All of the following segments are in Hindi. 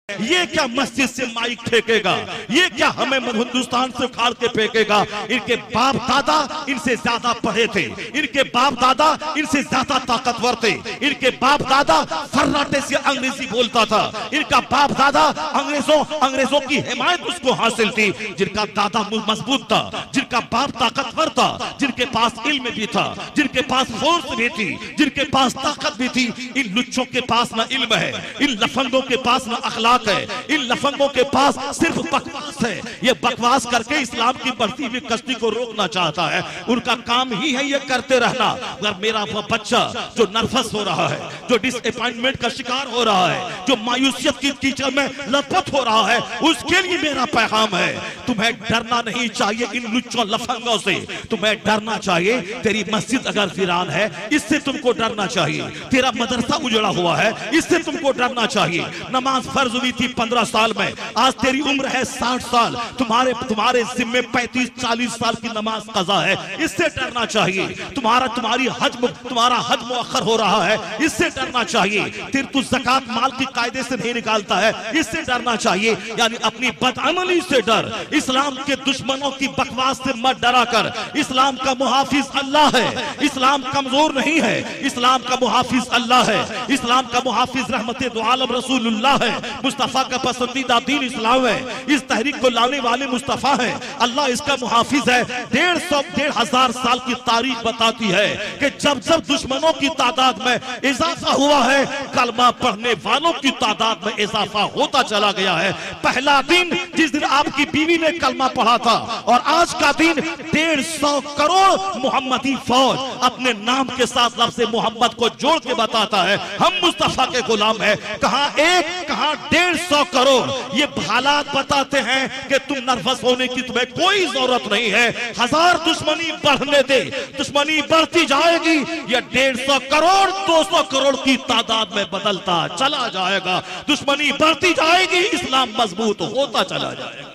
ये क्या मस्जिद से माइक फेंकेगा, ये क्या हमें हिंदुस्तान से उखाड़ के फेंकेगा। इनके बाप दादा इनसे ज्यादा पढ़े थे, इनके बाप दादा इनसे ज्यादा ताकतवर थे, इनके बाप दादा फर्राटे से अंग्रेजी बोलता था, इनका बाप दादा अंग्रेजों की हिमायत उसको हासिल थी। जिनका दादा मजबूत था, जिनका बाप ताकतवर था, जिनके पास इल्म भी था, जिनके पास फोर्स भी थी, जिनके पास ताकत भी थी, इन लुच्चों के पास ना इल्म है, इन लफंगों के पास ना अखलाक है, इन लफंगों के पास सिर्फ बकवास है। ये बकवास करके इस्लाम की बढ़ती हुई कश्ती को रोकना चाहता है। उनका काम ही है ये करते रहना। अगर मेरा वो बच्चा जो नर्वस हो रहा है, जो डिसअपॉइंटमेंट का शिकार हो रहा है, जो मायूसियत की कीचड़ में लथपथ हो रहा है, उसके लिए मेरा पैगाम है, तुम्हें डरना नहीं चाहिए इन लुच्चों लफंगों से, तुम्हें डरना चाहिए। तेरी मस्जिद अगर वीरान है, इससे तुमको डरना चाहिए। तेरा मदरसा उजड़ा हुआ है, इससे तुमको डरना चाहिए। नमाज फर्ज हुई थी 15 साल में, आज तेरी उम्र है 60 साल, तुम्हारे जिम्मे 35-40 साल की नमाज कज़ा है, इससे डरना चाहिए। तुम्हारा हज मुअख्खर हो रहा है, इससे डरना चाहिए। फिर तू ज़कात माल की कायदे से नहीं निकालता है, इससे डरना चाहिए। यानी अपनी बदअमली से डर, इस्लाम के दुश्मनों की बकवास से मत डरा कर। इस्लाम का मुहाफिज अल्लाह है, इस्लाम कमजोर नहीं है, इस्लाम का मुहाफिज अल्लाह है, इस्लाम का मुहाफिज रहमते दो आलम रसूलुल्लाह है, मुस्तफा का पसंदीदा दीन इस्लाम है, इस तहरीक को लाने वाले मुस्तफा है, अल्लाह इसका मुहाफिज है। 150 साल की तारीख बताती है कि जब जब दुश्मनों की तादाद में इजाफा हुआ है, कलमा पढ़ने वालों की तादाद में इजाफा होता चला गया है। पहला दिन जिस दिन आपकी बीवी ने कलमा पढ़ा था, और आज का दिन 150 करोड़ मोहम्मदी फौज अपने नाम के साथ लफ्ज़ मोहम्मद को जोड़ के बताता है हम मुस्तफा के गुलाम है। कहां 150 करोड़। ये हालात बताते हैं कि तुम नर्वस होने की तुम्हें कोई जरूरत नहीं है। 1000 दुश्मनी बढ़ने दे, दुश्मनी बढ़ती जाएगी, ये 150 करोड़ 200 करोड़ की तादाद में बदलता चला जाएगा। दुश्मनी बढ़ती जाएगी, इस्लाम मजबूत होता चला जाएगा।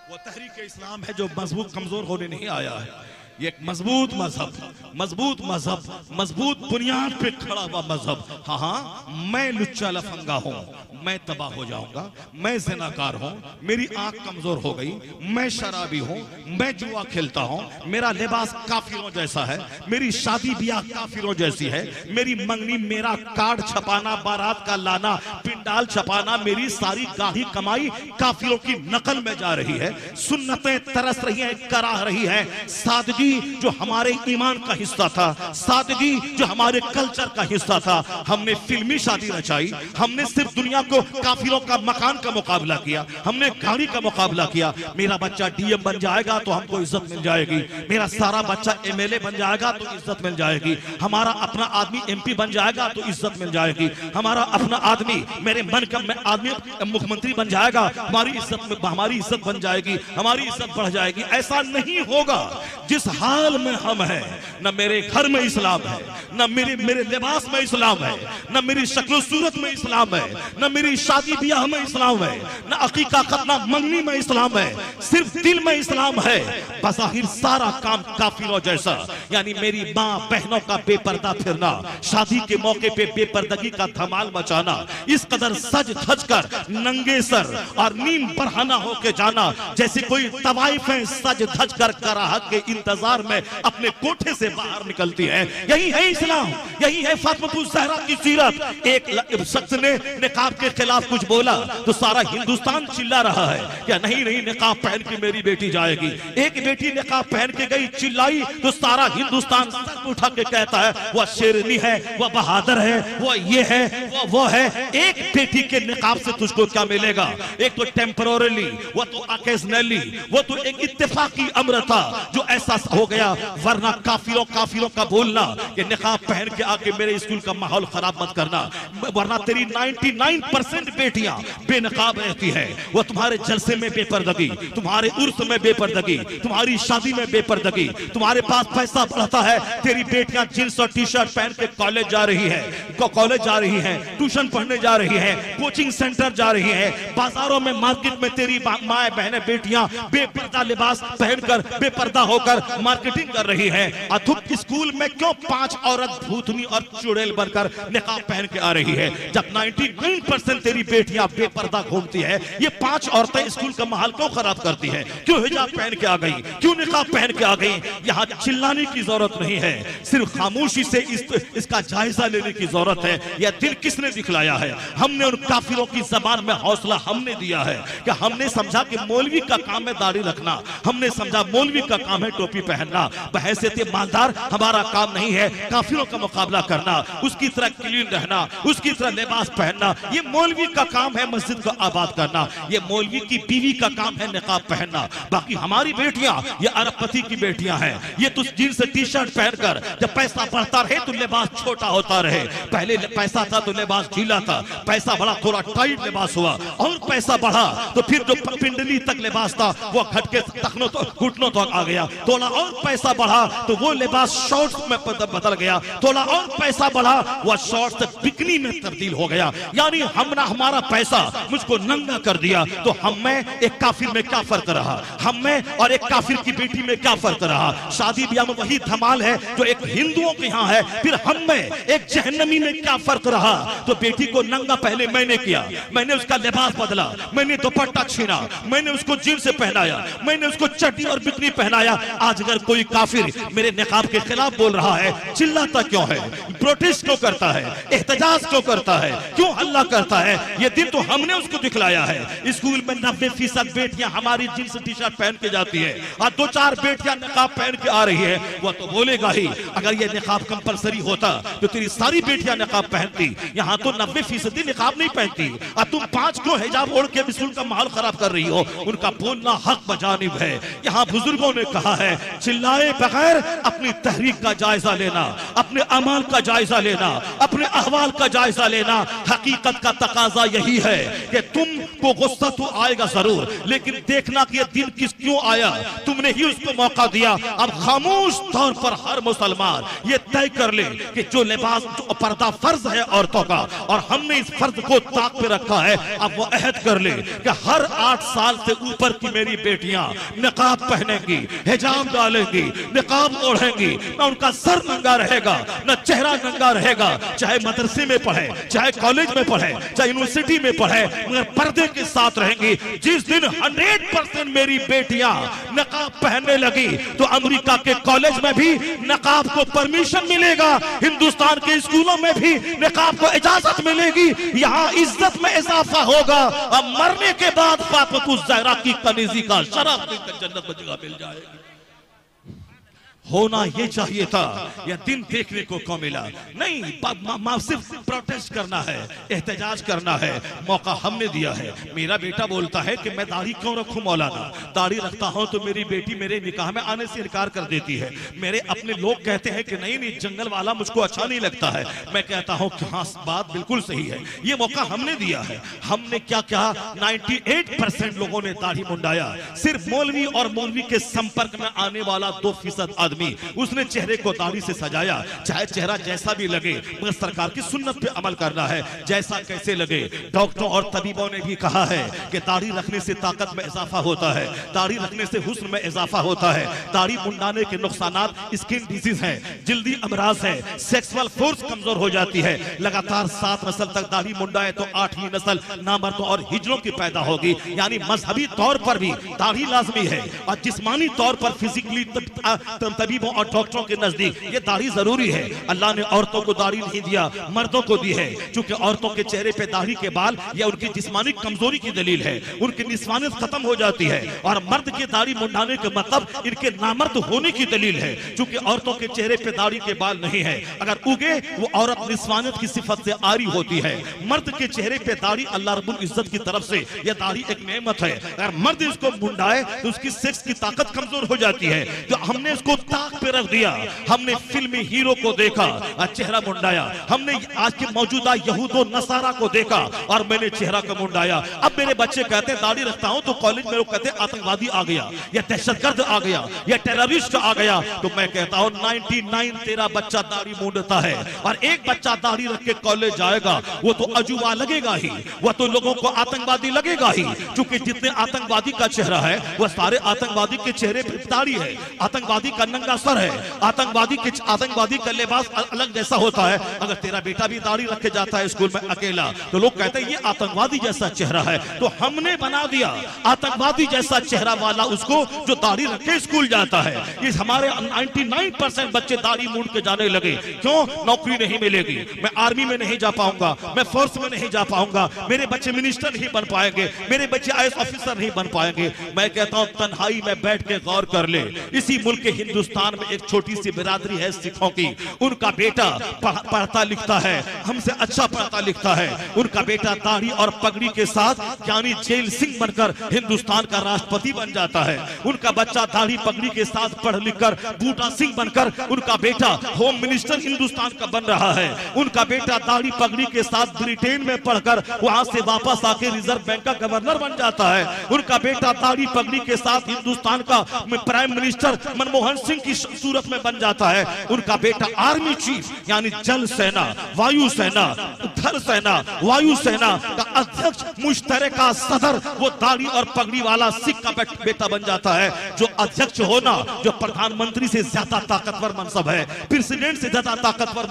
वो तहरीक इस्लाम है जो मजबूत कमजोर होने नहीं आया है। ये एक मजबूत मजहब, मजबूत बुनियाद पे खड़ा हुआ मजहब। हाँ, मैं लुच्चा लफंगा हूँ, मैं तबाह हो जाऊंगा, मैं ज़िनाकार हूँ, मेरी आंख कमजोर हो गई, मैं शराबी हूँ, मैं जुआ खेलता हूँ, मेरा लिबास काफिरों जैसा है, मेरी शादी ब्याह काफिरों जैसी है, मेरी मंगनी, मेरा कार्ड छपाना, बारात का लाना, पिंडाल छपाना, मेरी सारी गाढ़ी कमाई काफिरों की नकल में जा रही है। सुन्नतें तरस रही हैं, कराह रही है। सादगी जो हमारे ईमान का हिस्सा था, सादगी जो हमारे कल्चर का हिस्सा था, हमने फिल्मी शादी रचाई, हमने सिर्फ दुनिया को काफिरों का मकान का मुकाबला किया, हमने गाड़ी का मुकाबला किया। मेरा बच्चा डीएम बन जाएगा तो हमको इज्जत मिल जाएगी, मेरा सारा बच्चा एमएलए बन जाएगा तो इज्जत मिल जाएगी, हमारा अपना आदमी एमपी बन जाएगा तो इज्जत मिल जाएगी, हमारा अपना आदमी, मेरे मन का आदमी मुख्यमंत्री बन जाएगा, हमारी इज्जत बन जाएगी, हमारी इज्जत बढ़ जाएगी। ऐसा नहीं होगा। जिस हाल में हम हैं, न मेरे घर में इस्लाम है, न मेरे लिबास में इस्लाम है, न मेरी शक्ल सूरत में इस्लाम है, न मेरी शादी ब्याह में इस्लाम है, न अकीका खतना मंगनी में इस्लाम है, सिर्फ दिल में इस्लाम है। बज़ाहिर सारा काम काफिरों जैसा, यानी मेरी माँ बहनों का बेपर्दा फिरना, शादी के मौके पे बेपर्दगी का धमाल मचाना, इस कदर सज धज कर नंगे सर और नीम बरहाना होके जाना, जैसे कोई तवाइफ है सज धज कर कराहत के इंतजार में अपने कोठे से बाहर निकलती है। यही है इस्लाम, यही है फातिमा ज़हरा की सीरत। एक शख्स ने निकाब के खिलाफ कुछ बोला तो सारा हिंदुस्तान चिल्ला रहा है क्या नहीं निकाब पहन के मेरी बेटी जाएगी। एक बेटी निकाब पहन के गई, चिल्लाई तो सारा हिंदुस्तान सर उठा के कहता है वह शेरनी है, वह बहादुर है, वह ये है, वो है। एक बेटी के निकाब से तुझको क्या मिलेगा? एक तो टेम्पररी, वो तो ऑकेजनली, वो तो एक इत्तेफाकी अमर था जो ऐसा हो गया। वरना काफिरों का बोलना कि निकाब पहन के आके मेरे स्कूल का माहौल खराब मत करना, वरना तेरी 99% बेटियां बेनकाब रहती है। वो तुम्हारे जलसे में बेपर्दगी, तुम्हारे उर्स में बेपर्दगी, तुम्हारी शादी में बेपर्दगी, तुम्हारे पास पैसा बढ़ता है, तेरी बेटियां जींस और टी शर्ट पहन के कॉलेज जा रही है, ट्यूशन पढ़ने जा रही है, कोचिंग सेंटर जा रही है, बाजारों में मार्केट में तेरी माए बहनें बेटियां बेपर्दा लिबास पहनकर बेपर्दा होकर मार्केटिंग कर रही है। अथुप स्कूल में क्यों 5 औरत भूतनी और चुड़ैल बनकर निकाब पहन के आ रही है, जब 99% तेरी बेटियां बेपर्दा घूमती है। ये 5 औरतें स्कूल का माहौल क्यों खराब करती है? क्यों हिजाब पहन के आ गई, क्यों निकाब पहन के आ गई? यहाँ चिल्लाने की जरूरत नहीं है, सिर्फ खामोशी से इसका जायजा लेने की जरूरत है। यह दिल किसने दिखलाया है? हमने उन काफिरों की जबान में हौसला हमने दिया है कि हमने समझा कि मौलवी का काम है दाढ़ी रखना, हमने समझा मौलवी का काम है टोपी पहनना। बहैसियत ईमानदार हमारा काम नहीं है काफिरों का मुकाबला करना, उसकी तरह क्लीन रहना, उसकी तरह लिबास पहनना। ये मौलवी का काम है मस्जिद को आबाद करना, ये मौलवी की बीवी का काम है निकाब पहनना। बाकी हमारी बेटियां ये अरबपति की बेटियां हैं, ये तो जीन्स टी शर्ट पहनकर जब पैसा बढ़ता रहे तो लिबास छोटा होता रहे। पहले पैसा था तो लिबास ढीला था, पैसा बढ़ा थोड़ा टाइट लिबास हुआ, और पैसा बढ़ा तो फिर जो पिंडली तक लिबास था वो घटके तखनों तो घुटनों तक आ गया। थोड़ा और पैसा बढ़ा तो वो लिबास शॉर्ट्स में बदल गया, थोड़ा और पैसा बढ़ा वो शॉर्ट्स से बिकनी में तब्दील हो गया। यानी हमारा पैसा मुझको नंगा कर दिया। तो हम में एक काफिर में क्या फर्क रहा, हम में और एक काफिर की बेटी में क्या फर्क रहा? शादी ब्याह में वही धमाल है जो एक हिंदुओं के यहाँ है, फिर हम में एक जहन्नमी में क्या फर्क रहा? तो बेटी को नंगा पहले मैंने किया, मैंने उसका लिबास बदला, मैंने दुपट्टा छीना, मैंने उसको जींस से पहनाया, मैंने उसको चड्डी और बिकनी पहनाया। आज अगर कोई काफिर मेरे निकाब के खिलाफ बोल रहा है, चिल्लाता क्यों है, प्रोटेस्ट क्यों करता है, एहतजाज क्यों करता है, क्यों हल्ला करता है? ये दिन तो हमने उसको दिखलाया है। स्कूल में 90% बेटियां हमारी जींस टी शर्ट पहन के जाती है और 2-4 बेटियां निकाब पहन के आ रही है। वो तो बोलेगा ही, अगर ये निकाब कंपलसरी होता तो तेरी सारी बेटियां निकाब पहनती। यहाँ तो 90% निकाब नहीं पहनती और तुम 5 क्यों हिजाब ओढ़ के स्कूल का माहौल खराब कर रही हो? उनका बोलना हक बजानिब है। यहाँ बुजुर्गों ने कहा है, चिल्लाए बगैर अपनी तहरीक का जायजा लेना, अपने अमाल का जायजा लेना, अपने अहवाल का जायजा लेना। हकीकत का तकाजा यही है कि तुमको गुस्सा तो आएगा जरूर, लेकिन देखना कि ये दिन क्यों आया, तुमने ही उसको मौका दिया। अब खामोश तौर पर हर मुसलमान ये तय कर ले कि जो लिबास जो पर्दा फर्ज है औरतों का और हमने इस फर्ज को ताक पे रखा है, अब वो अहद कर ले कि हर 8 साल से ऊपर की मेरी बेटियां निकाब पहनेंगी, हिजाब डालेंगी, निकाब ओढ़ेंगी, ना उनका सर नंगा रहेगा, ना चेहरा नंगा रहेगा। चाहे मदरसे में पढ़े, चाहे कॉलेज में पढ़े, चाहे यूनिवर्सिटी में पढ़े, मगर पर्दे के साथ रहेंगी। जिस दिन 100% मेरी बेटियां नकाब पहनने लगी तो अमेरिका के कॉलेज में भी नकाब को परमिशन मिलेगा, हिंदुस्तान के स्कूलों में भी नकाब को इजाजत मिलेगी। यहाँ इज्जत में इजाफा होगा और मरने के बाद फातिमा ज़हरा की कनीजी का शराब पीकर जन्नत में जगह मिल जाएगी। होना ये चाहिए था, यह दिन देखने को क्यों मिला? नहीं, सिर्फ प्रोटेस्ट करना है, एहतजाज करना है, मौका हमने दिया है। मेरा बेटा बोलता है कि मैं दाढ़ी क्यों रखूं मौलाना, दाढ़ी रखता हूं तो मेरी बेटी मेरे निकाह में आने से इनकार कर देती है। मेरे अपने लोग कहते हैं कि नहीं नहीं जंगल वाला मुझको अच्छा नहीं लगता है। मैं कहता हूं कि हाँ बात बिल्कुल सही है, ये मौका हमने दिया है। हमने क्या कहा, 98% लोगों ने दाढ़ी मुंडाया। सिर्फ मौलवी और मौलवी के संपर्क में आने वाला 2% आदमी उसने चेहरे को दाढ़ी से सजाया। चाहे चेहरा जैसा भी लगे, मगर सरकार की सुन्नत पे अमल करना है, जैसा कैसे लगे। डॉक्टरों और तबीबों ने भी कहा है कि दाढ़ी रखने से ताकत में इजाफा होता है, दाढ़ी रखने से हुस्न में इजाफा होता है। दाढ़ी मुंडाने के नुकसानात स्किन डिजीज है, जल्दी अमराज है, सेक्सुअल फोर्स कमजोर हो जाती है। लगातार 7 नस्ल तक दाढ़ी मुंडाए तो 8वीं नस्ल नामर्दों और हिजड़ों की पैदा होगी। यानी मजहबी तौर पर भी दाढ़ी लाजमी है और जिस्मानी तौर पर फिजिकली तबीबों और डॉक्टरों के नजदीक ये दाढ़ी जरूरी है। अल्लाह ने औरतों को दाढ़ी नहीं दिया, मर्दों को दी है, क्योंकि औरतों के चेहरे पे दाढ़ी के बाल या उनकी जिस्मानी कमजोरी की दलील है, उनकी निस्वानियत खत्म हो जाती है। और मर्द की दाढ़ी मुंडाने का मतलब इनके नामर्द होने की दलील है, क्योंकि औरतों के चेहरे पे दाढ़ी के बाल नहीं है। अगर उगे वो औरत निस्वानियत की सिफत से आरी होती है। मर्द के चेहरे पे दाढ़ी अल्लाह रब्बुल इज्जत की तरफ से यह दाढ़ी एक नेमत है। अगर मर्द इसको मुंडाए तो उसकी सेक्स की ताकत कमजोर हो जाती है। तो हमने इसको ताक पे रख दिया। हमने फिल्मी हीरो को देखा और चेहरा मुंडाया, हमने आज के मौजूदा यहूदो नसारा को देखा और मैंने चेहरा को मुंडाया। अब मेरे बच्चे कहते हैं दाढ़ी रखता हूं तो कॉलेज में लोग कहते हैं आतंकवादी आ गया या दहशतगर्द आ गया या टेररिस्ट आ गया। तो मैं कहता हूं 99 तेरा बच्चा दाढ़ी मूंडता है और एक बच्चा दाढ़ी रख के कॉलेज जाएगा वो तो अजूबा लगेगा ही, वो तो लोगों को आतंकवादी लगेगा ही। क्योंकि जितने आतंकवादी का चेहरा है वह सारे आतंकवादी के चेहरे पे दाढ़ी है, आतंकवादी का नंगा सर है, आतंकवादी का लिबास अलग जैसा होता है। अगर तेरा बेटा भी दाढ़ी रख के जाता है स्कूल में अकेला तो लोग कहते हैं ये आतंकवादी जैसा चेहरा है। तो हमने बना दिया आतंकवादी जैसा चेहरा वाला उसको जो दाढ़ी रख के स्कूल जाता है। ये हमारे 99% बच्चे दाढ़ी मूंड के जाने लगे। क्यों? नौकरी नहीं मिलेगी, मैं आर्मी में नहीं जा पाऊंगा, मैं फोर्स में नहीं जा पाऊंगा, मेरे बच्चे मिनिस्टर नहीं बन पाएंगे, मेरे बच्चे IAS ऑफिसर नहीं बन पाएंगे। मैं कहता हूं तन्हाई में बैठ के गौर कर ले, इसी मुल्क के हिंदुस्तान में एक छोटी सी बिरादरी है सिखों की, उनका बेटा पढ़ता लिखता है, हमसे अच्छा पढ़ता लिखता है, उनका बेटा दाढ़ी और पगड़ी के साथ यानी जेल सिंह बनकर हिंदुस्तान का राष्ट्रपति बन जाता है। उनका बच्चा दाढ़ी पगड़ी के साथ पढ़ लिखकर बूटा सिंह बनकर उनका बेटा होम मिनिस्टर हिंदुस्तान का बन रहा है। उनका बेटा दाढ़ी पगड़ी के साथ ब्रिटेन में पढ़कर वहां से वापस आके रिजर्व बैंक का गवर्नर बन जाता है। उनका बेटा दाढ़ी पगड़ी के साथ हिंदुस्तान का प्राइम मिनिस्टर मनमोहन सिंह की सूरत में बन जाता है। उनका बेटा आर्मी चीफ यानी जल सेना, वायु सेना, थल सेना, वायु सेना का अध्यक्ष, मुश्तरका सदर, वो दाढ़ी और पगड़ी वाला सिख का बेटा बन जाता है। जो अध्यक्ष होना, जो प्रधानमंत्री से ज्यादा ताकतवर मनसब है, प्रेसिडेंट से ज्यादा ताकतवर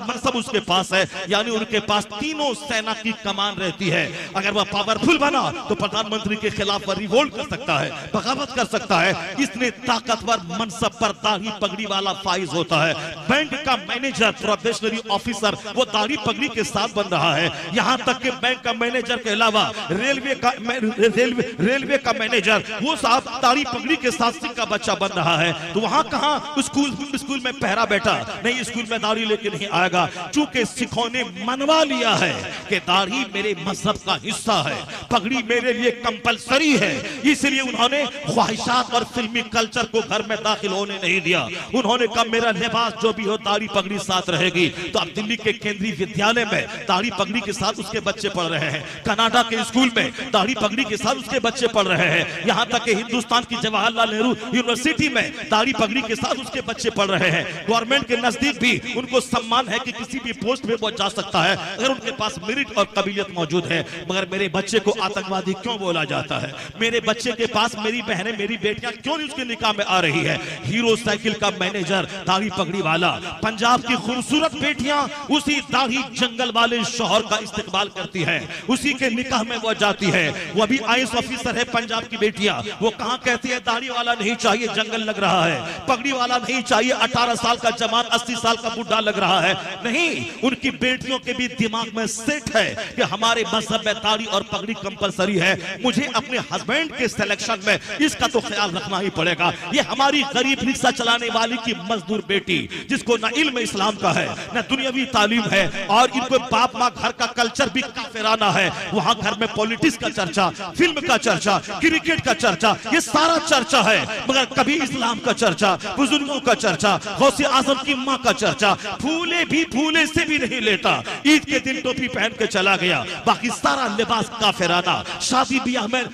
मनसब उसके पास है। यानी उनके पास तीनों सेना की कमान रहती है। अगर वह पावरफुल बना तो प्रधानमंत्री के खिलाफ वह रिवोल्ट कर सकता है, बगावत कर सकता है। इसने ताकतवर मनसब पर दाढ़ी पगड़ी वाला फाइज होता है। बैंक का मैनेजर, प्रोबेशनरी ऑफिसर, वो दाढ़ी पगड़ी के साथ बन रहा है। यहां तक कि बैंक का मैनेजर के अलावा रेलवे का मैनेजर, वो साहब दाढ़ी पगड़ी के साथ सिख का बच्चा बन रहा है। तो वहां कहां स्कूल में पहरा बैठा नहीं, स्कूल में दाढ़ी लेके नहीं आएगा। चूंकि सिखों ने मनवा लिया है कि दाढ़ी मेरे मजहब का हिस्सा है, पगड़ी मेरे लिए कंपलसरी है, इसलिए उन्होंने ख्वाहिशात और फिल्मी कल्चर को घर में दाखिल होने नहीं दिया। उन्होंने कहा मेरा लिबास जो भी हो दाढ़ी पगड़ी साथ रहेगी। तो अब दिल्ली के केंद्रीय विद्यालय में दाढ़ी पगड़ी के साथ उसके बच्चे पढ़ रहे हैं, कनाडा के स्कूल में दाढ़ी पगड़ी के साथ उसके बच्चे पढ़ रहे हैं, यहाँ तक कि हिंदुस्तान की जवाहरलाल नेहरू यूनिवर्सिटी में दाढ़ी पगड़ी के साथ उसके बच्चे पढ़ रहे हैं। गवर्नमेंट के नजदीक भी उनको सम्मान है कि किसी भी पोस्ट पे वो जा सकता है अगर उनके पास मेरिट और काबिलियत मौजूद है। मगर मेरे बच्चे को आतंकवादी क्यों बोला जाता है? मेरे बच्चे के पास मेरी बहनें, मेरी बेटियां क्यों नहीं उसके निकाह में आ रही है? हीरो साइकिल का मैनेजर दाढ़ी पगड़ी वाला, पंजाब की खूबसूरत बेटियां उसी दाढ़ी जंगल वाले शौहर का इस्तेमाल करती है, उसी के निकाह में वो जाती है। वो भी IAS ऑफिसर है पंजाब की बेटियां, वो कहां कहती है दाढ़ी वाला नहीं चाहिए, जंगल लग रहा है, पगड़ी वाला नहीं चाहिए, 18 साल का जवान 80 साल का बुढ़ा लग रहा है। नहीं, उनकी बेटियों के भी दिमाग में सेट है कि हमारे मजहब में दाढ़ी और पगड़ी कंपलसरी है। मुझे अपने हस्बैंड के सिलेक्शन में इसका तो ख्याल रखना ही पड़ेगा। ये हमारी गरीब रिक्शा चलाने वाली की मजदूर बेटी, जिसको ना इल्म इस्लाम का है ना दुनियावी तालीम है, और इनको बाप माँ घर का कल्चर भी काफिराना है। वहां घर में पॉलिटिक्स का चर्चा, फिल्म का चर्चा, क्रिकेट का चर्चा, ये सारा चर्चा है, मगर कभी इस्लाम का चर्चा, बुजुर्गों का चर्चा, गौसे आजम की माँ का चर्चा, फूले भी फूले से भी नहीं लेता। ईद के दिन टोपी पहन के चला गया, बाकी सारा लिबास काफिराना, शादी ब्याह में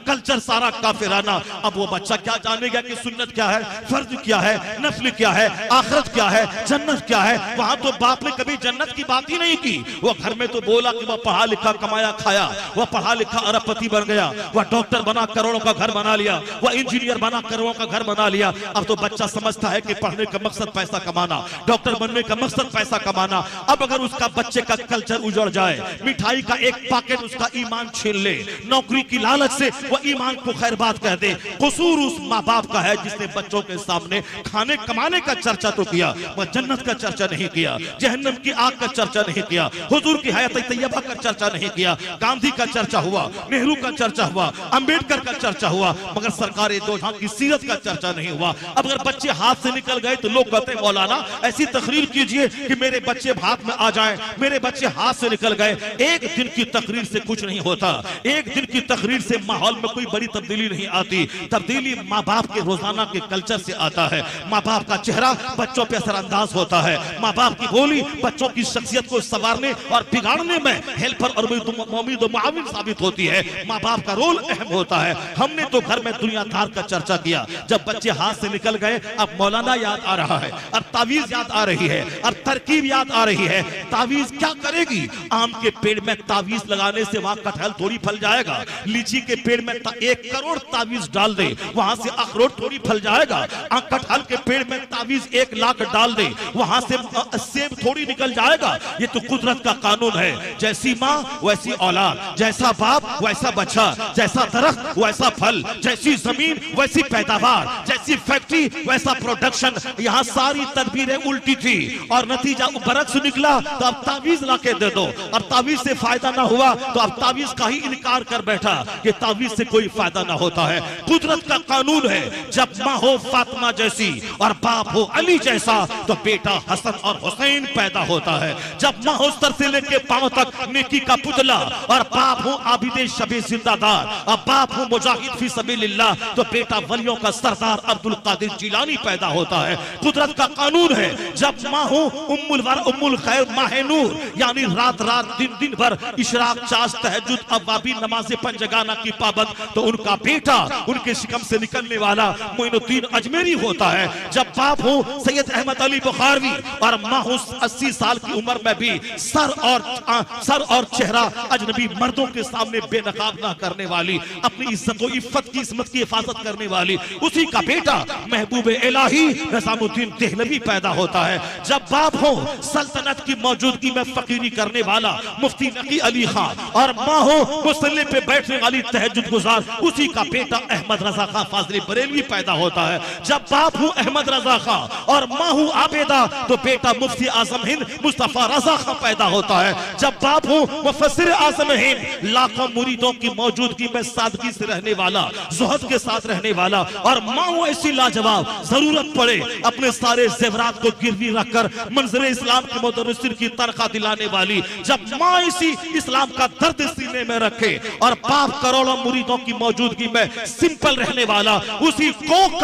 कल्चर सारा काफिराना। अब वो बच्चा क्या जानेगा कि सुन्नत क्या है, फर्ज क्या है, नफल क्या है, आखिरत क्या है, जन्नत क्या है? वहां तो बाप ने कभी जन्नत की बात ही नहीं की। वो घर में तो बोला कि वह पढ़ा लिखा, कमाया खाया, वह पढ़ा लिखा अरबपति बन गया, वह डॉक्टर बना करोड़ों का घर बना लिया, वह इंजीनियर बना करोड़ों का घर बना लिया। अब तो बच्चा समझता है कि पढ़ने का मकसद पैसा कमाना, डॉक्टर बनने का मकसद पैसा कमाना। अब अगर उसका बच्चे का कल्चर उजड़ जाए, मिठाई का एक पैकेट उसका ईमान छीन ले, नौकरी की लालच से वो ईमान को खैरबाद कह दे, कसूर उस माँ बाप का है जिसने बच्चों के सामने खाने कमाने का चर्चा तो किया, वह जन्नत का चर्चा नहीं किया, जहन्नम की आग का चर्चा नहीं किया, हुजूर की हयात तैयबा का चर्चा नहीं किया। गांधी का चर्चा हुआ, नेहरू का चर्चा हुआ, अंबेडकर का चर्चा हुआ, मगर सरकार दो जहां की सीरत का चर्चा नहीं हुआ। अब अगर बच्चे हाथ से निकल गए तो लोग कहते हैं मौलाना ऐसी तकरीर कीजिए कि मेरे बच्चे हाथ में आ जाएं, मेरे बच्चे हाथ से निकल गए। एक दिन की तकरीर से कुछ नहीं होता, एक दिन की तकरीर से माहौल में कोई बड़ी तब्दीली नहीं आती। तब्दीली माँ बाप के रोजाना के कल्चर कल्चर से आता है। माँ बाप का चेहरा बच्चों पे असरअंदाज होता है। माँ बाप की बोली बच्चों की शख्सियत को संवारने और बिगाड़ने में हेल्पर और मुमीद और मुआविन साबित होती है। माँ बाप का रोल अहम होता है। हमने तो घर में दुनियादार का चर्चा किया, जब बच्चे हाथ से निकल गए अब मौलाना याद आ रहा है, अब तावीज याद आ रही है, अब तरकीब याद आ रही है। तावीज क्या करेगी? आम के पेड़ में तावीज लगाने से वहां कटहल थोड़ी फल जाएगा। लीची के पेड़ में 1 करोड़ तावीज डाल दे, वहां से अखरोट थोड़ी फल जाएगा। कटहल के पेड़ में तावीज 1 लाख डाल दे, वहां से सेब थोड़ी निकल जाएगा। ये तो कुदरत का कानून है। जैसी माँ वैसी औलाद, जैसा बाप वैसा बच्चा, जैसा दरख्त वैसा फल, जैसी जमीन वैसी पैदावार, जैसी फैक्ट्री वैसा प्रोडक्शन। यहाँ सारी तदबीरें उल्टी थी और नतीजा बरक्स निकला। तो अब तावीज लाके दे दो, और तावीज से फायदा ना हुआ तो अब तावीज का ही इनकार कर बैठा कि तावीज से कोई फायदा ना होता है। कुदरत का कानून है, जब माँ हो फातिमा जैसी और बाप हो अली जैसा तो बेटा हसन और हुसैन पैदा होता है। जब माँ हो सर से लेके पांव तक नेकी का पुतला और बाप हो आबिदे शबे जिंदादार और बाप हो मुजाहिद फी सबीलिल्लाह तो बेटा वलियों का सरदार अब्दुल कादिर जिलानी पैदा होता है। कुदरत का कानून है, जब माँ हो उम्मुल खैर माह नूर यानी रात रात दिन दिन भर इशराक चाश तहज्जुद अवाबी नमाज़े पंजगाना की पाबंद तो उनका बेटा उनके शिकम से निकलने वाला मोइनुद्दीन अजमेरी होता है। जब बाप हो सैयद अहमद अली बुखारवी और माँ हो 80 साल की उम्र में भी सर और चेहरा अजनबी मर्दों के सामने बेनकाब ना करने वाली, अपनी इज्जत व इफ्फत की इस्मत की हिफाजत करने वाली, उसी का बेटा महबूब इलाही निजामुद्दीन देहलवी पैदा होता है। जब बाप हो सल्तनत की मौजूदगी में फकीरी करने वाला मुफ्ती नकी अली खान और माँ हो मुसल्ले पे बैठने वाली तहज्जुद गुजार, उसी का बेटा अहमद रजा खां फाजली बरेलवी पैदा होता है। जब बाप हो अहमद रजा खां और माँ हो आबेदा तो बेटा मुफ्ती आजम हिंद मुस्तफा रजा खां पैदा होता है। जब बाप हो मुफस्सिर आजम हिंद लाखों मुरीदों की मौजूदगी में सादगी से रहने वाला, ज़ुहद के साथ रहने वाला और माँ हो ऐसी लाजवाब जरूरत पड़े अपने सारे जेवरात को गिरवी रखकर मंजर इस्लाम के मुदर्रिसिन की तनख्वाह दिलाने वाली। जब माँ इसी इस्लाम का दर्द सीने में रखे और बाप करोड़ों मुरीदों की मौजूदगी में सिंपल रहने वाला, उसी कोख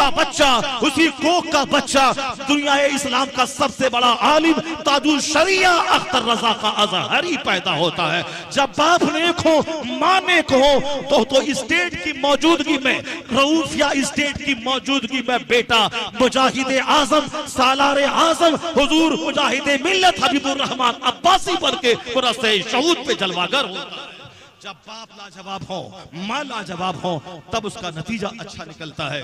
का बच्चा दुनिया इस्लाम का सबसे बड़ा आलिम ताजुल शरिया अख्तर रजा का अजहरी पैदा होता है। जब बाप नेक हो माँ नेक हो तो स्टेट की मौजूदगी में रऊफ या स्टेट की मौजूदगी में बेटा मुजाहिद आजम सालार आजम हुजूर मुजाहिद मिल्लत हबीबुर रहमान अब्बासी बनके पुरस्ते शहूद पे जलवागर होता है। जब बाप लाजवाब हो माँ लाजवाब हो तब उसका नतीजा अच्छा निकलता है।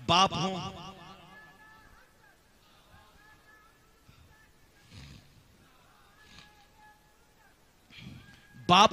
बाप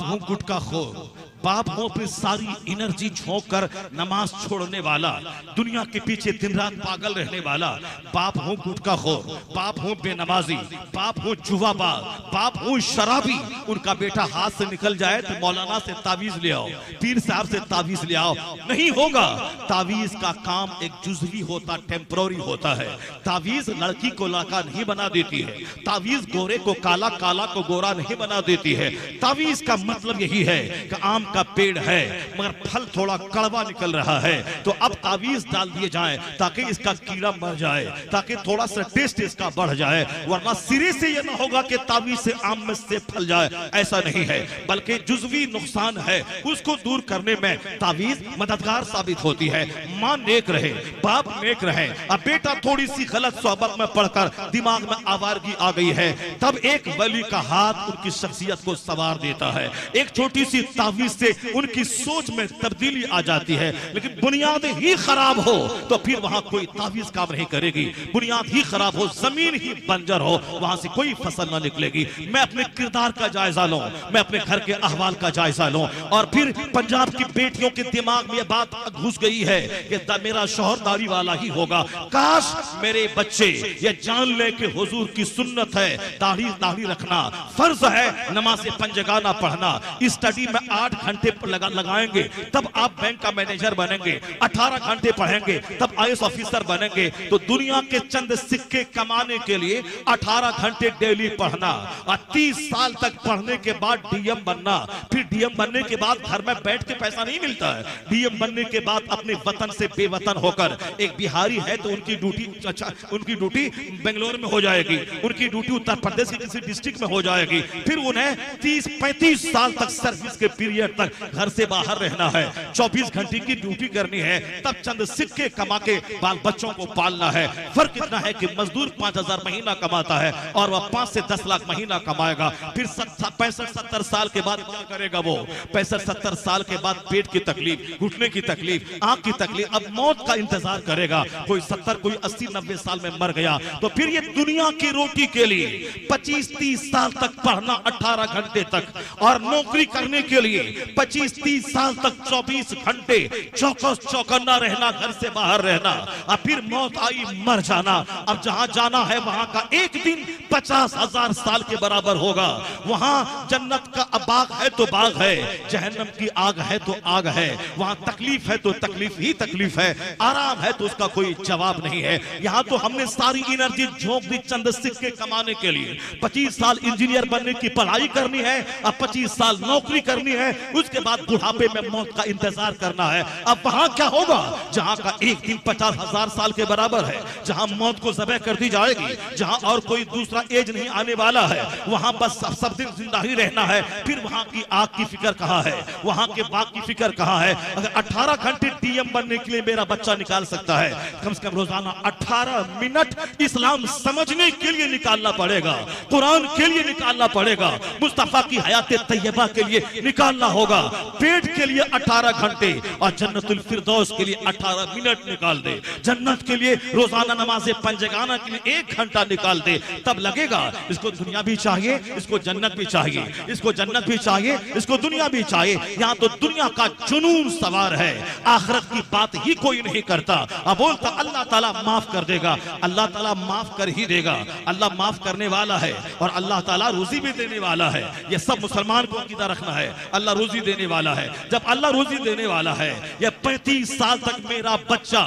हो गुटखा खोर, बाप हो फिर सारी एनर्जी झोंक कर नमाज छोड़ने वाला, दुनिया के पीछे दिन रात पागल रहने वाला, बाप हो गुटखा खोर, बाप हो बेनमाजी, बाप हो जुआबाज, बाप हो शराबी, उनका बेटा हाथ से निकल जाए तो मौलाना से तावीज ले आओ, पीर साहब से तावीज ले आओ, नहीं होगा। तावीज का काम एक जुज़वी होता, टेम्पररी होता है। तावीज लड़की को लड़का नहीं बना देती है, तावीज गोरे को काला, काला को गोरा नहीं बना देती है। तावीज का मतलब यही है कि आम का पेड़ है मगर फल थोड़ा कड़वा निकल रहा है तो अब तावीज डाल दिए जाएं ताकि इसका कीड़ा मर जाए, ताकि थोड़ा सा टेस्ट इसका बढ़ जाए, वरना सिरे से यह ना होगा कि तावीज से आम में से फल जाए, ऐसा नहीं है। बल्कि जुज़वी नुकसान है उसको दूर करने में तावीज मददगार साबित होती है। माँ नेक रहे, बाप नेक रहे, अब बेटा थोड़ी सी गलत सोहबत में पढ़कर दिमाग में आवारगी आ गई है, तब एक वली का हाथ उनकी शख्सियत को संवार देता है। एक छोटी सी तावीज से उनकी सोच में तब्दीली आ जाती है। लेकिन बुनियाद ही खराब हो तो फिर वहां कोई तावीज काम नहीं करेगी। बुनियाद ही खराब हो, जमीन ही बंजर हो, वहां से कोई फसल ना निकलेगी। मैं अपने किरदार का जायजा लूं, मैं अपने घर के अहवाल का जायजा लूं और फिर पंजाब की बेटियों के दिमाग में यह बात घुस गई है कि मेरा शौहर दाढ़ी वाला ही होगा। काश मेरे बच्चे ये जान ले कि हुजूर की सुन्नत है दाढ़ी रखना, फर्ज है नमाज पंजगाना पढ़ना, स्टडी में 8 घंटे लगाएंगे तब आप बैंक का मैनेजर बनेंगे, 18 घंटे पढ़ेंगे तब आईएएस ऑफिसर बनेंगे। तो दुनिया के चंद सिक्के कमाने के लिए 18 घंटे डेली पढ़ना और 30 साल तक पढ़ने के बाद डीएम बनना। फिर डीएम बनने के बाद घर में बैठ के पैसा नहीं मिलता है। डीएम बनने के बाद अपने वतन से बेवतन होकर, एक बिहारी है तो उनकी ड्यूटी बेंगलोर में हो जाएगी, उनकी ड्यूटी उत्तर प्रदेश के किसी डिस्ट्रिक्ट में हो जाएगी। फिर उन्हें 30-35 साल तक सर्विस के पीरियड तक घर से बाहर रहना है, 24 घंटे की ड्यूटी करनी है, तब चंद सिक्के कमा के बाल बच्चों को पालना है। फर्क इतना है कि मजदूर 5,000 महीना कमाता है और वह 5 से 10 लाख महीना कमाएगा। फिर 65-70 साल के बाद क्या करेगा वो? 65-70 साल के बाद पेट की तकलीफ, घुटने की तकलीफ, आंख की तकलीफ, अब मौत का इंतजार करेगा। कोई 70, कोई 80-90 साल में मर गया तो फिर ये दुनिया की रोटी के लिए 25-30 साल तक पढ़ना 18 घंटे तक, और नौकरी करने के लिए 25-30 साल तक 24 घंटे चौकन्ना रहना, घर से बाहर रहना, और फिर मौत आई मर जाना। अब जहां जाना है वहां का एक दिन 50,000 साल के बराबर होगा। वहां जन्नत का बाग है तो बाग है, जहन्नम की आग है तो आग है। वहां तकलीफ है तो तकलीफ ही तकलीफ है, आराम है तो उसका कोई जवाब नहीं है। यहाँ तो हमने सारी एनर्जी झोंक दी चंद सिक्के कमाने के लिए। 25 साल इंजीनियर बनने की पढ़ाई करनी है, अब 25 साल नौकरी करनी है, उसके बाद बुढ़ापे में मौत का इंतजार करना है। अब वहां क्या होगा? जहां का एक दिन 50,000 साल के बराबर है, जहां मौत को ज़बह कर दी जाएगी, जहां और कोई दूसरा एज नहीं आने वाला है, वहां बस सब दिन जिंदा ही रहना है। फिर वहां की आग की फिक्र कहां है, वहां के बाग की फिक्र कहां है? अगर 18 घंटे डीएम बनने के लिए मेरा बच्चा निकाल सकता है, कम से कम रोजाना 18 मिनट इस्लाम समझने के लिए निकालना पड़ेगा, कुरान के लिए निकालना पड़ेगा, मुस्तफा की हयात तैयबा के लिए निकालना होगा। पेट के लिए 18 घंटे और जन्नतुल फिरदौस के लिए 18 मिनट निकाल दे। जन्नत के लिए रोजाना नमाज़े पंजगाना के लिए 1 घंटा निकाल दे, तब लगेगा इसको दुनिया भी चाहिए, इसको जन्नत भी चाहिए, इसको जन्नत भी चाहिए, इसको दुनिया भी चाहिए। यहाँ तो दुनिया का जुनून सवार है, आखिरत की बात ही कोई नहीं करता। अब बोलता अल्लाह ताला माफ कर देगा, अल्लाह ताला माफ कर ही देगा। अल्लाह माफ करने वाला है और अल्लाह ताला रोजी भी देने वाला है। यह सब मुसलमान को अकीदा रखना है, अल्लाह रोजी देने वाला है। जब अल्लाह रोजी देने वाला है, यह 35 साल तक मेरा बच्चा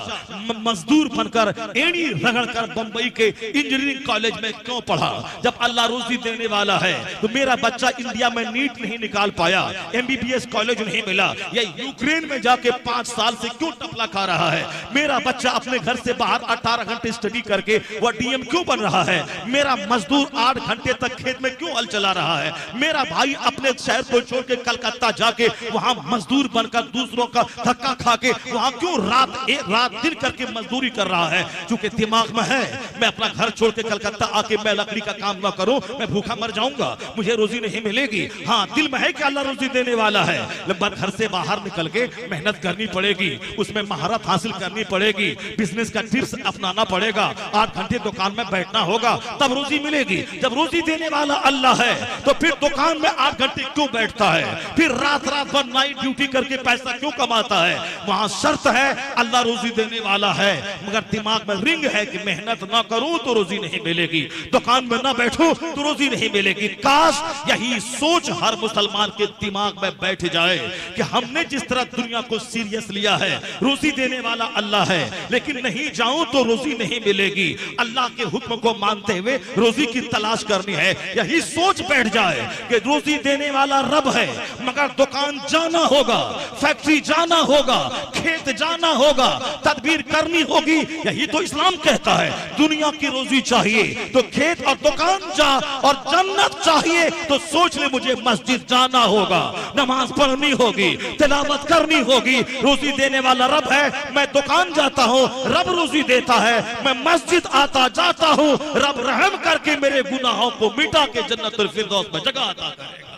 मजदूर बनकर एड़ी रगड़कर बंबई के इंजीनियरिंग कॉलेज में क्यों पढ़ा? जब अल्लाह रोजी देने वाला है तो मेरा बच्चा इंडिया में नीट नहीं निकाल पाया, एमबीबीएस कॉलेज नहीं मिला, या यूक्रेन में जाके 5 साल से क्यों टपला खा रहा है? मेरा बच्चा अपने घर से बाहर 18 घंटे स्टडी करके वह डीएम क्यों बन रहा है? मेरा मजदूर 8 घंटे तक खेत में क्यों हल चला रहा है? मेरा भाई अपने शहर को छोड़ के कलकत्ता जाके वहां मजदूर बनकर दूसरों का धक्का खा के वहां क्यों रात दिन करके मजदूरी कर रहा है? क्योंकि दिमाग में है मैं अपना घर छोड़ के कलकत्ता आके मैं लकड़ी का काम ना करूं, मैं भूखा मर जाऊंगा, मुझे रोजी नहीं मिलेगी। हाँ, दिल में है कि अल्लाह रोजी देने वाला है, लेकिन घर से बाहर निकल के मेहनत करनी पड़ेगी, उसमें महारत हासिल करनी पड़ेगी, बिजनेस का टिप्स अपनाना पड़ेगा, 8 घंटे दुकान में बैठना होगा, तब रोजी मिलेगी। जब रोजी देने वाला अल्लाह है तो फिर दुकान में 8 घंटे क्यों बैठता है? फिर रात भर नाइट ड्यूटी करके पैसा क्यों कमाता है? वहां शर्त है अल्लाह रोजी देने वाला है, मगर दिमाग में रिंग है कि मेहनत ना करूं तो रोजी नहीं मिलेगी, दुकान में ना बैठूं तो रोजी नहीं मिलेगी। काश यही सोच हर मुसलमान के दिमाग में बैठ जाए कि हमने जिस तरह दुनिया को सीरियस लिया है, रोजी देने वाला अल्लाह है, लेकिन नहीं जाऊं तो रोजी नहीं मिलेगी, अल्लाह के हुक्म को मानते हुए रोजी की तलाश करनी है। यही सोच बैठ जाए कि रोजी देने वाला रब है, मगर दुकान जाना होगा, फैक्ट्री जाना होगा, खेत जाना होगा, तदबीर करनी होगी। यही तो इस्लाम कहता है। दुनिया की रोजी चाहिए तो खेत और दुकान जा, और जन्नत चाहिए तो सोच ले मुझे मस्जिद जाना होगा, नमाज पढ़नी होगी, तिलावत करनी होगी। रोजी देने वाला रब है, मैं दुकान जाता हूँ, रब रोजी देता है, मैं मस्जिद आता जाता हूँ, रब रहम करके मेरे गुनाहों को मिटा के जन्नतुल फिरदौस में जगह अता करेगा।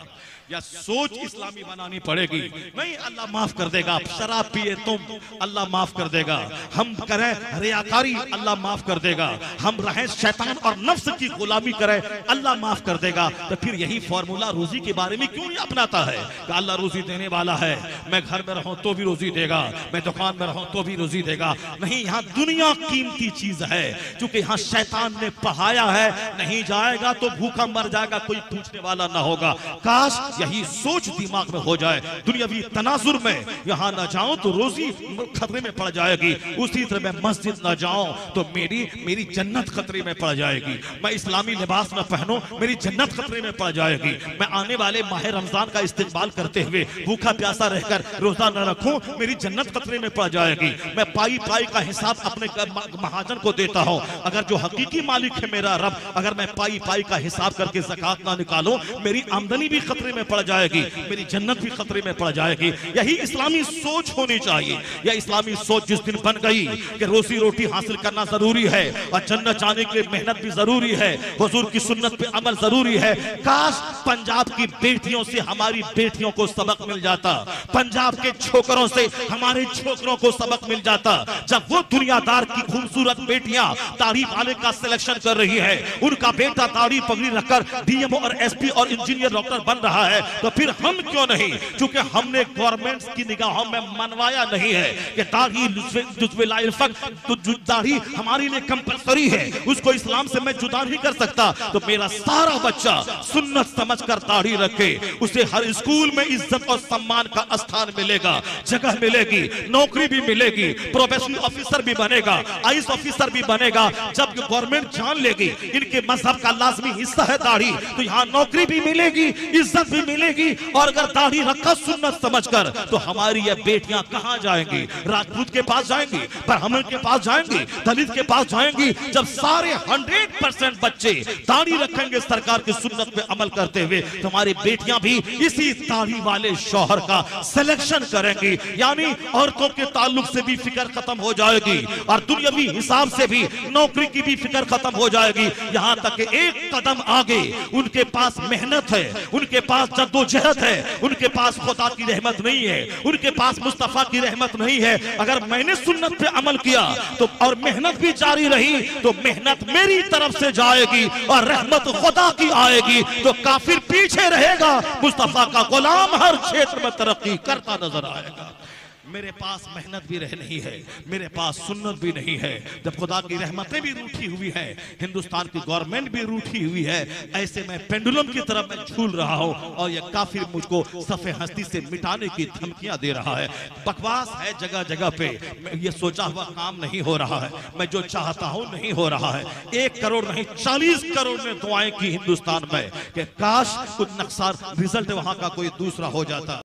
या सोच इस्लामी बनानी पड़ेगी। नहीं, अल्लाह माफ कर देगा। आप शराब पिए तुम, अल्लाह माफ कर देगा। हम करें रियाकारी, अल्लाह माफ कर देगा। हम रहें शैतान और नफ्स की गुलामी करें, अल्लाह माफ कर देगा। तो फिर यही फॉर्मूला रोजी के बारे में क्यों नहीं अपनाता है कि अल्लाह रोजी देने वाला है, मैं घर में रहूं तो भी रोजी देगा, मैं दुकान में रहूं तो भी रोजी देगा। नहीं, यहाँ दुनिया कीमती चीज है, क्योंकि यहाँ शैतान ने पढ़ाया है नहीं जाएगा तो भूखा मर जाएगा, कोई पूछने वाला ना होगा। काश यही सोच दिमाग में हो जाए, दुनियावी तनाजुर में यहाँ ना जाऊं तो रोजी खतरे में पड़ जाएगी, उसी तरह मैं मस्जिद ना जाऊं तो मेरी जन्नत खतरे में पड़ जाएगी, मैं इस्लामी लिबास न पहनूं मेरी जन्नत खतरे में पड़ जाएगी, मैं आने वाले माह रमजान का इस्तेमाल करते हुए भूखा प्यासा रहकर रोजा न रखूं मेरी जन्नत खतरे में पड़ जाएगी, मैं पाई पाई का हिसाब अपने महाजन को देता हूं, अगर जो हकीकी मालिक है मेरा रब, अगर मैं पाई पाई का हिसाब करके ज़कात ना निकालूं मेरी आमदनी भी खतरे में पड़ जाएगी, मेरी जन्नत भी खतरे में पड़ जाएगी। यही इस्लामी सोच होनी चाहिए। यह इस्लामी सोच जिस दिन बन गई कि रोजी रोटी हासिल करना जरूरी है और जन्नत जाने के लिए मेहनत भी जरूरी है, हुजूर की सुन्नत पे अमल जरूरी है, काश पंजाब की बेटियों से हमारी बेटियों को सबक मिल जाता, पंजाब के छोकरों से हमारे छोकरों को सबक मिल जाता। जब वो दुनियादार की खूबसूरत बेटियां दाढ़ी वाले का सिलेक्शन कर रही है, उनका बेटा दाढ़ी पगड़ी रखकर डीएमओ और एसपी और इंजीनियर डॉक्टर बन रहा है, तो फिर हम क्यों नहीं? क्योंकि हमने गवर्नमेंट की निगाहों में मनवाया नहीं है कि दाढ़ी हमारे लिए कंपलसरी है, उसको इस्लाम से मैं जुदा नहीं कर सकता, तो मेरा सारा बच्चा सुन्नत समझकर दाढ़ी रखे, उसे हर स्कूल में इज्जत और सम्मान का स्थान मिलेगा, जगह मिलेगी, नौकरी भी मिलेगी, प्रोबेशनरी ऑफिसर भी बनेगा, आईएएस ऑफिसर भी बनेगा। जब गवर्नमेंट जान लेगी इनके मजहब का लाजमी हिस्सा है दाढ़ी, तो यहाँ नौकरी भी मिलेगी, इज्जत भी मिलेगी, और अगर दाढ़ी रखा सुन्नत समझकर तो हमारी ये बेटियां कहां जाएंगी? राजपूत के पास जाएंगी, ब्राह्मण के पास जाएंगी, दलित के पास जाएंगी। जब सारे 100% बच्चे दाढ़ी रखेंगे सरकार की सुन्नत पे अमल करते हुए, तो हमारी बेटियां भी इसी दाढ़ी वाले शौहर का सिलेक्शन करेंगी, यानी औरतों के ताल्लुक से भी फिक्र खत्म हो जाएगी और दुनियावी हिसाब से भी नौकरी की भी फिक्र खत्म हो जाएगी। यहां तक कि एक कदम आगे उनके पास मेहनत है, उनके पास जद्दोजहद है, उनके पास खुदा की रहमत नहीं है, उनके पास मुस्तफा की रहमत नहीं है। अगर मैंने सुन्नत पे अमल किया तो और मेहनत भी जारी रही तो मेहनत मेरी तरफ से जाएगी और रहमत खुदा की आएगी, तो काफिर पीछे रहेगा, मुस्तफा का गुलाम हर क्षेत्र में तरक्की करता नजर आएगा। मेरे पास मेहनत भी नहीं है, मेरे पास सुन्नत भी नहीं है, जब खुदा की रहमतें भी रूठी हुई है, हिंदुस्तान की गवर्नमेंट भी रूठी हुई है, ऐसे में पेंडुलम की तरफ मैं झूल रहा हूं और ये काफिर मुझको सफ़े हस्ती से मिटाने की धमकियां दे रहा है। बकवास है जगह जगह पे, ये सोचा हुआ काम नहीं हो रहा है, मैं जो चाहता हूं नहीं हो रहा है। 1 करोड़ नहीं 40 करोड़ ने दुआएं की हिंदुस्तान में कि काश कुछ नक्शा रिजल्ट वहां का कोई दूसरा हो जाता।